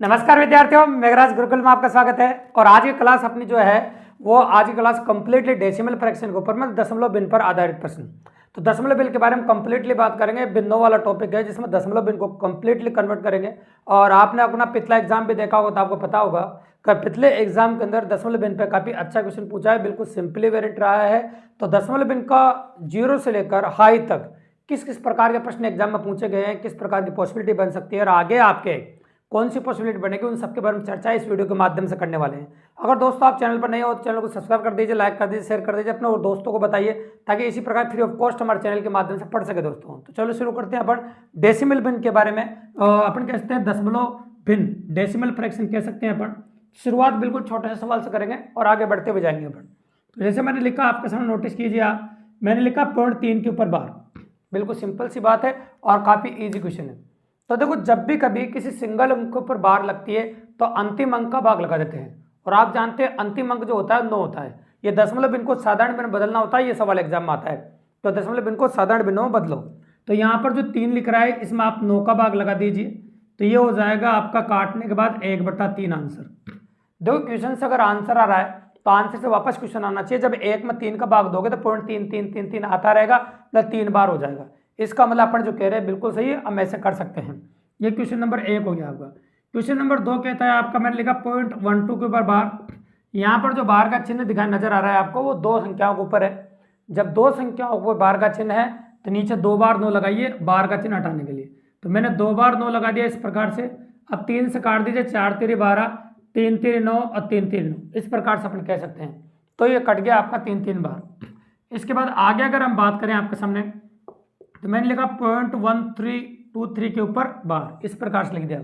नमस्कार विद्यार्थियों, मेघराज गुरुकुल में आपका स्वागत है। और आज की क्लास अपनी जो है वो आज की क्लास कंप्लीटली डेसिमल फ्रैक्शन के ऊपर मतलब दशमलव बिन पर आधारित प्रश्न। तो दशमलव बिन के बारे में कंप्लीटली बात करेंगे। बिंदुओं वाला टॉपिक है जिसमें दशमलव बिन को कंप्लीटली कन्वर्ट करेंगे। और आपने अपना पिछला एग्जाम भी देखा होगा तो आपको पता होगा कि पिछले एग्जाम के अंदर दशमलव बिन पर काफ़ी अच्छा क्वेश्चन पूछा है, बिल्कुल सिंपली वेरिएंट रहा है। तो दशमलव बिन का जीरो से लेकर हाई तक किस किस प्रकार के प्रश्न एग्जाम में पूछे गए हैं, किस प्रकार की पॉसिबिलिटी बन सकती है और आगे आपके कौन सी पॉसिबिलिटी बनेगी, उन सबके बारे में चर्चा इस वीडियो के माध्यम से करने वाले हैं। अगर दोस्तों आप चैनल पर नए हो तो चैनल को सब्सक्राइब कर दीजिए, लाइक कर दीजिए, शेयर कर दीजिए, अपने और दोस्तों को बताइए ताकि इसी प्रकार फ्री ऑफ कॉस्ट हमारे चैनल के माध्यम से पढ़ सके दोस्तों। तो चलो शुरू करते हैं अपन डेसिमल बिन के बारे में। अपन कह सकते हैं दशमलव बिन, डेसिमल फ्रैक्शन कह सकते हैं अपन। शुरुआत बिल्कुल छोटे से सवाल से करेंगे और आगे बढ़ते हुए जाएंगे अपन। तो जैसे मैंने लिखा, आपके सामने नोटिस कीजिए आप, मैंने लिखा 0.3 के ऊपर बार। बिल्कुल सिंपल सी बात है और काफ़ी ईजी क्वेश्चन है। तो देखो, जब भी कभी किसी सिंगल अंक के ऊपर बार लगती है तो अंतिम अंक का भाग लगा देते हैं। और आप जानते हैं अंतिम अंक जो होता है 9 होता है। ये दशमलव बिन को साधारण बिन में बदलना होता है, ये सवाल एग्जाम में आता है। तो दशमलव बिन को साधारण बिनों में बदलो। तो यहाँ पर जो 3 लिख रहा है इसमें आप 9 का भाग लगा दीजिए। तो ये हो जाएगा आपका काटने के बाद 1/3 आंसर। देखो, क्वेश्चन से अगर आंसर आ रहा है तो आंसर से वापस क्वेश्चन आना चाहिए। जब 1 में 3 का भाग दोगे तो 0.33333 आता रहेगा, मतलब 3 बार हो जाएगा। इसका मतलब अपन जो कह रहे हैं बिल्कुल सही है, हम ऐसे कर सकते हैं। ये क्वेश्चन नंबर 1 हो गया आपका। क्वेश्चन नंबर 2 कहता है आपका, मैंने लिखा 0.12 के ऊपर बार। यहाँ पर जो बार का चिन्ह दिखाई नजर आ रहा है आपको वो 2 संख्याओं के ऊपर है। जब 2 संख्याओं के ऊपर बार का चिन्ह है तो नीचे 2 बार 9 लगाइए बार का चिन्ह हटाने के लिए। तो मैंने 2 बार 9 लगा दिया इस प्रकार से। अब 3 से काट दीजिए, 4 3 12, 3 3 9 और 3 3 9, इस प्रकार से अपन कह सकते हैं। तो ये कट गया आपका 3 बार। इसके बाद आगे अगर हम बात करें आपके सामने, तो मैंने लिखा 0.1323 के ऊपर बार, इस प्रकार से लिख दिया।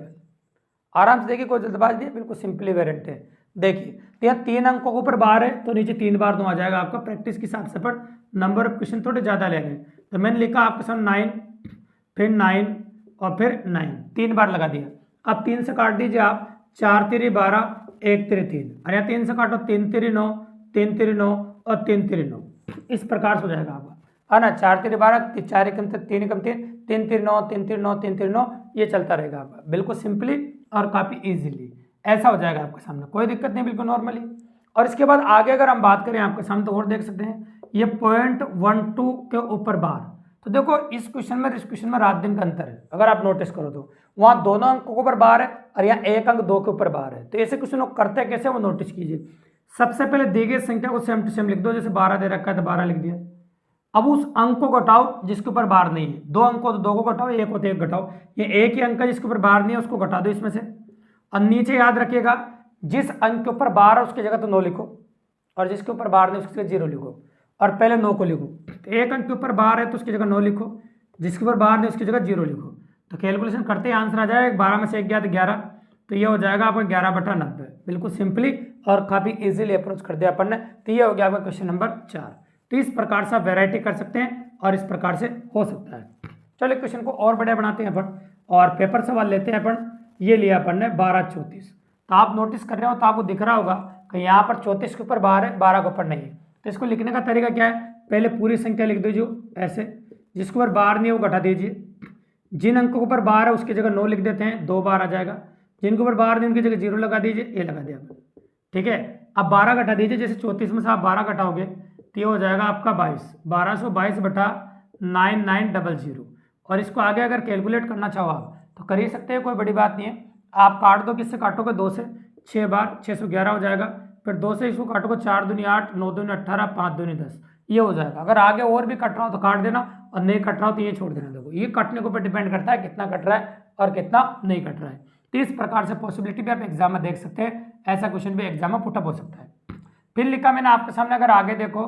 आराम से देखिए, कोई जल्दबाजी नहीं है, बिल्कुल सिंपली वेरिएंट है। देखिए, तो यहाँ 3 अंकों के ऊपर बार है तो नीचे 3 बार 9 आ जाएगा आपका। प्रैक्टिस के हिसाब से पर नंबर ऑफ क्वेश्चन थोड़े ज़्यादा ले रहे हैं। तो मैंने लिखा आपके सामने 9, फिर 9 और फिर 9, 3 बार लगा दिया। अब 3 से काट दीजिए आप, 4 3 12, 1 3 3, और यहाँ 3 से काटो, 3 3 9, 3 3 9 और 3 3 9, इस प्रकार से हो जाएगा आपका, है ना। 4 3 12, 4 एकम 3 एकम 3, 3 3 9, 3 3 9, 3 3 9, ये चलता रहेगा आपका बिल्कुल सिंपली और काफ़ी इजीली। ऐसा हो जाएगा आपके सामने, कोई दिक्कत नहीं, बिल्कुल नॉर्मली। और इसके बाद आगे अगर हम बात करें आपके सामने तो और देख सकते हैं ये 0.12 के ऊपर बार। तो देखो, इस क्वेश्चन में इस क्वेश्चन में रात दिन का अंतर है। अगर आप नोटिस करो तो वहाँ दोनों अंकों के ऊपर बार है और यहाँ एक अंक 2 के ऊपर बार है। तो ऐसे क्वेश्चन करते हैं कैसे, वो नोटिस कीजिए। सबसे पहले दी गई संख्या को सेम टू सेम लिख दो। जैसे 12 दे रखा है तो 12 लिख दिया। अब उस अंक को घटाओ जिसके ऊपर बार नहीं है। 2 अंक हो तो 2 को घटाओ, 1 हो तो 1 घटाओ। ये एक ही अंक है जिसके ऊपर बार नहीं है, उसको घटा दो इसमें से। और नीचे याद रखिएगा, जिस अंक के ऊपर बार है उसकी जगह तो 9 लिखो, और जिसके ऊपर बार नहीं उसकी जगह 0 लिखो, और पहले 9 को लिखो। तो एक अंक के ऊपर बार है तो उसकी जगह 9 लिखो, जिसके ऊपर बार नहीं उसकी जगह 0 लिखो। तो कैलकुलेशन करते ही आंसर आ जाएगा। 12 में से 1 गया तो 11, तो ये हो जाएगा आपका 11/90। बिल्कुल सिंपली और काफ़ी इजीली अप्रोच कर दिया अपन ने। तो ये हो गया आपका क्वेश्चन नंबर 4। तो इस प्रकार से आप वेराइटी कर सकते हैं और इस प्रकार से हो सकता है। चलिए क्वेश्चन को और बढ़िया बनाते हैं अपन और पेपर सवाल लेते हैं अपन। ये लिया अपन ने 12/34। तो आप नोटिस कर रहे हो तो आपको दिख रहा होगा कि यहाँ पर 34 के ऊपर बार है, 12 के ऊपर नहीं है। तो इसको लिखने का तरीका क्या है, पहले पूरी संख्या लिख दीजिए ऐसे, जिसके ऊपर बार नहीं है वो घटा दीजिए। जिन अंकों के ऊपर बार है उसकी जगह 9 लिख देते हैं, 2 बार आ जाएगा। जिनके ऊपर बार नहीं उनकी जगह 0 लगा दीजिए, ये लगा दिया। ठीक है, अब 12 घटा दीजिए। जैसे 34 में से आप 12 घटाओगे तो ये हो जाएगा आपका 22, 1222/9900। और इसको आगे अगर कैलकुलेट करना चाहो आप तो कर ही सकते हैं, कोई बड़ी बात नहीं है। आप काट दो, किससे काटोगे, 2 से, 6 बार 611 हो जाएगा। फिर 2 से इसको काटोगे, 4 दूनी 8, 9 दूनी 18, 5 दूनी 10, ये हो जाएगा। अगर आगे और भी कट रहा हो तो काट देना, और नहीं कट रहा हो तो ये छोड़ देना। देखो, ये कटने के ऊपर डिपेंड करता है कितना कट रहा है और कितना नहीं कट रहा है। तो इस प्रकार से पॉसिबिलिटी भी आप एग्जाम में देख सकते हैं। ऐसा क्वेश्चन भी एग्जाम में पुटअप हो सकता है। फिर लिखा मैंने आपके सामने, अगर आगे देखो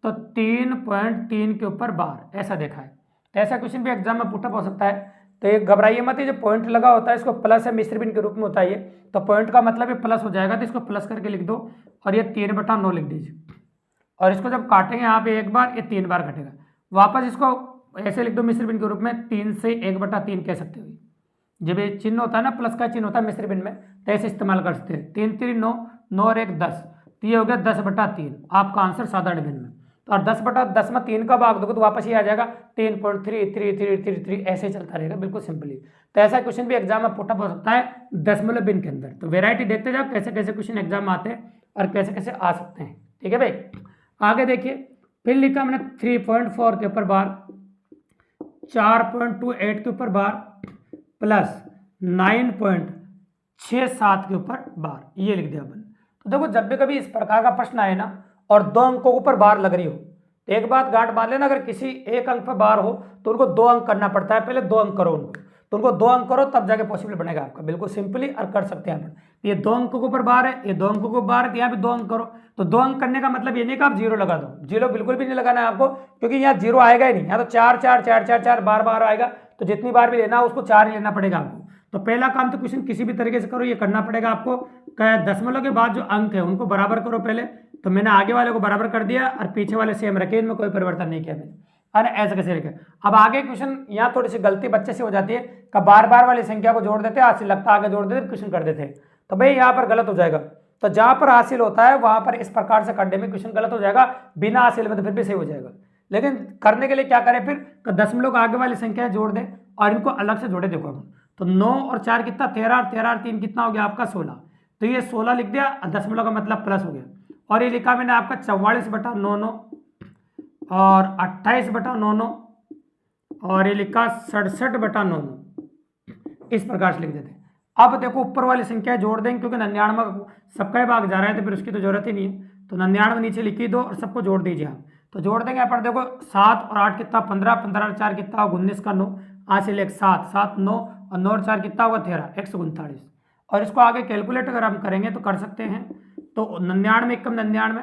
तो 3.3 के ऊपर बार, ऐसा देखा है। तो ऐसा क्वेश्चन भी एग्जाम में पुटअप हो सकता है। तो ये घबराइए मत, ये जो पॉइंट लगा होता है इसको प्लस या मिश्र बिन के रूप में होता है ये। तो पॉइंट का मतलब ये प्लस हो जाएगा, तो इसको प्लस करके लिख दो और ये 3/9 लिख दीजिए। और इसको जब काटेंगे यहाँ पे एक बार, ये 3 बार कटेगा। वापस इसको ऐसे लिख दो मिश्र बिन के रूप में, 3 से 1/3 कह सकते हो। जब ये चिन्ह होता है ना, प्लस का चिन्ह होता है मिश्र बिन में, तो ऐसे इस्तेमाल कर सकते हैं। 3 3 9, 9 और 1 10, तो ये हो गया 10/3 आपका आंसर साधारण बिन में। तो और 10/10 में 3 का भाग दोगे तो वापस ये आ जाएगा 3.333333 ऐसे चलता रहेगा, बिल्कुल सिंपली। तो ऐसा क्वेश्चन भी एग्जाम में पुटअप हो सकता है दशमलव बिन के अंदर। तो वेराइटी देखते जाओ कैसे कैसे क्वेश्चन एग्जाम में आते हैं और कैसे कैसे आ सकते हैं, ठीक है भाई। आगे देखिए, फिर लिखा मैंने 3.4 के ऊपर बार, 4.28 के ऊपर बार प्लस 9.67 के ऊपर बार, ये लिख दिया अपन। तो देखो जब भी कभी इस प्रकार का प्रश्न आए ना और 2 अंकों के ऊपर बार लग रही हो तो एक बात गांठ बांध लेना, अगर किसी एक अंक पर बार हो तो उनको 2 अंक करना पड़ता है, पहले 2 अंक करो उनको, तो उनको 2 अंक करो तब जाके पॉसिबल बनेगा आपका, बिल्कुल सिंपली और कर सकते हैं अपन। ये 2 अंकों के ऊपर बार है, ये 2 अंकों के ऊपर बार है, यहाँ भी 2 अंक करो। तो 2 अंक करने का मतलब ये नहीं कि आप 0 लगा दो, 0 बिल्कुल भी नहीं लगाना है आपको, क्योंकि यहाँ 0 आएगा ही नहीं, यहाँ तो 4 4 4 4 4 बार बार आएगा, तो जितनी बार भी लेना उसको 4 ही लेना पड़ेगा आपको। तो पहला काम तो क्वेश्चन किसी भी तरीके से करो, ये करना पड़ेगा आपको। दशमलव के बाद जो अंक है उनको बराबर करो पहले, तो मैंने आगे वाले को बराबर कर दिया और पीछे वाले सेम रखे, इनमें कोई परिवर्तन नहीं किया मैंने, अरे ऐसे कैसे लिखे। अब आगे क्वेश्चन यहाँ थोड़ी सी गलती बच्चे से हो जाती है कि बार बार वाली संख्या को जोड़ देते, हासिल लगता आगे जोड़ देते, क्वेश्चन कर देते, तो भाई यहाँ पर गलत हो जाएगा। तो जहाँ पर हासिल होता है वहां पर इस प्रकार से करने में क्वेश्चन गलत हो जाएगा, बिना हासिल में तो फिर भी सही हो जाएगा। लेकिन करने के लिए क्या करें फिर, दशमलव आगे वाली संख्या जोड़ दें और इनको अलग से जोड़े। देखो अब तो 9 और 4 कितना 13, 13 और 3 कितना हो गया आपका 16, तो ये 16 लिख दिया, दशमलव का मतलब प्लस हो गया। और ये लिखा मैंने आपका 44/99 और 28/99 और ये लिखा 67/99, इस प्रकार से लिख देते। अब देखो ऊपर वाली संख्या जोड़ देंगे, क्योंकि 99 सबका ही भाग जा रहा है तो फिर उसकी तो जरूरत ही नहीं है, तो 99 नीचे लिख ही दो और सबको जोड़ दीजिए आप। तो जोड़ देंगे अपन, देखो 7 और 8 कितना 15, 15 और 4 कितना 19 का 9, हासिल 1 7 7 9 और 9 और 4 कितना होगा 13, 139। और इसको आगे कैलकुलेट अगर हम करेंगे तो कर सकते हैं, तो 99 कम 99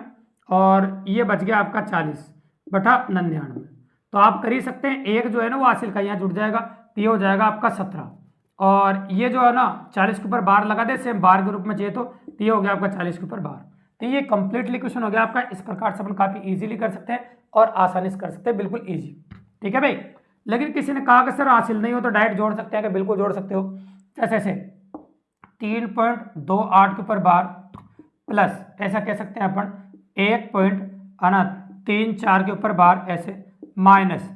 और ये बच गया आपका 40/99। तो आप कर ही सकते हैं, एक जो है ना वो हासिल का यहाँ जुड़ जाएगा, तो ये हो जाएगा आपका 17, और ये जो है ना 40 के ऊपर बार लगा दे, सेम बार के रूप में चाहिए तो ये हो गया आपका 40 के ऊपर बार। तो ये कंप्लीटली क्वेश्चन हो गया आपका। इस प्रकार से अपन काफी इजीली कर सकते हैं और आसानी से कर सकते हैं, बिल्कुल इजी, ठीक है भाई। लेकिन किसी ने कहा कि सर हासिल नहीं हो तो डायरेक्ट जोड़ सकते हैं, कि बिल्कुल जोड़ सकते हो। जैसे 3.28 के ऊपर बार प्लस ऐसा कह सकते हैं अपन 1.34 के ऊपर बार ऐसे, माइनस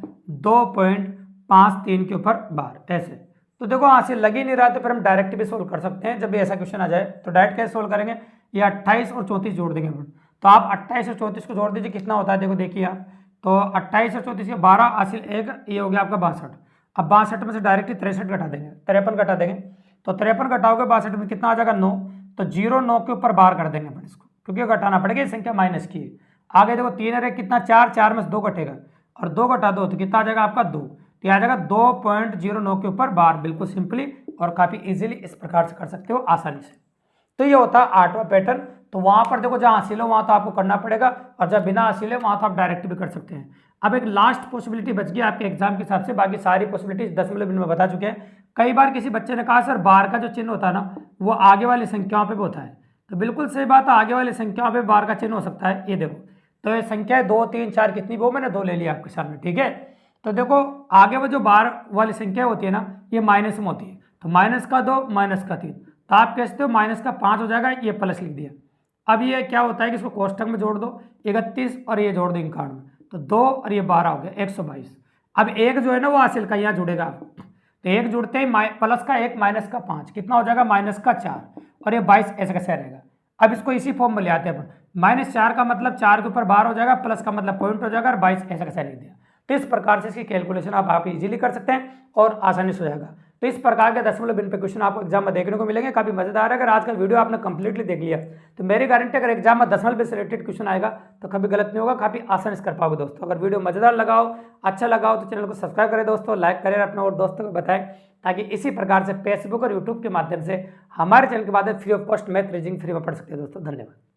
2.53 के ऊपर बार ऐसे। तो देखो हासिल लग ही नहीं रहा तो फिर हम डायरेक्ट भी सोल्व कर सकते हैं। जब भी ऐसा क्वेश्चन आ जाए तो डायरेक्ट कैसे सोल्व करेंगे, ये 28 और 34 जोड़ देंगे अपन। तो आप 28 और 34 को जोड़ दीजिए, कितना होता है देखो, देखिए आप, तो 28 और 34 के 12 हासिल 1, ये हो गया आपका 62। अब 62 में से डायरेक्टली 63 घटा देंगे, 53 घटा देंगे, तो 53 घटाओगे 62 में कितना आ जाएगा 9, तो 0 9 के ऊपर बार कर देंगे अपन इसको, क्योंकि घटाना पड़ेगा, ये संख्या माइनस की है। आगे देखो 3 और 1 कितना 4, 4 में से 2 घटेगा और 2 घटा 2 तो कितना आ जाएगा आपका 2, तो आ जाएगा 2.09 के ऊपर बार, बिल्कुल सिंपली और काफी इजीली इस प्रकार से कर सकते हो आसानी से। तो ये होता है 8वां पैटर्न। तो वहां पर देखो जहां हासिल हो वहां तो आपको करना पड़ेगा, और जब बिना हासिल है वहां तो आप डायरेक्ट भी कर सकते हैं। अब एक लास्ट पॉसिबिलिटी बच गई आपके एग्जाम के हिसाब से, बाकी सारी पॉसिबिलिटीज दशमलव बिन में बता चुके हैं। कई बार किसी बच्चे ने कहा सर बार का जो चिन्ह होता है ना वो आगे वाली संख्याओं पे भी होता है, तो बिल्कुल सही बात है, आगे वाली संख्याओं पे बार का चिन्ह हो सकता है। ये देखो, तो ये संख्या है 2 3 4 कितनी, वो मैंने 2 ले लिया आपके सामने, ठीक है। तो देखो आगे वो जो बार वाली संख्या होती है ना ये माइनस में होती है, तो माइनस का 2 माइनस का 3, तो आप कहते हो माइनस का 5 हो जाएगा, ये प्लस लिख दिया। अब ये क्या होता है कि इसको कोष्टक में जोड़ दो, 31 और ये जोड़ दो 51, तो 2 और ये 12 हो गया 122। अब एक जो है ना वो हासिल का यहाँ जुड़ेगा, तो एक जुड़ते ही प्लस का 1 माइनस का 5 कितना हो जाएगा -4 और ये 22 ऐसे कैसे रहेगा। अब इसको इसी फॉर्म में ले आते हैं अपन, -4 का मतलब 4 के ऊपर बार हो जाएगा, प्लस का मतलब पॉइंट हो जाएगा और 22 ऐसा कैसे लिख दिया। तो इस प्रकार से इसकी कैलकुलेशन आप इजीली कर सकते हैं और आसानी से हो जाएगा। तो इस प्रकार के दशमलव बिन पे क्वेश्चन आपको एग्जाम में देखने को मिलेंगे, काफी मजेदार है। अगर आज का वीडियो आपने कंप्लीटली देख लिया तो मेरी गारंटी अगर एग्जाम में दशमलव बिन से रिलेटेड क्वेश्चन आएगा तो कभी गलत नहीं होगा, काफी आसानी से कर पाओगे दोस्तों। अगर वीडियो मजेदार लगा हो, अच्छा लगा हो तो चैनल को सब्सक्राइब करें दोस्तों, लाइक करें, अपने और दोस्तों को बताएं, ताकि इसी प्रकार से फेसबुक और यूट्यूब के माध्यम से हमारे चैनल के माध्यम free of cost math reasoning free में पढ़ सकते हैं दोस्तों। धन्यवाद।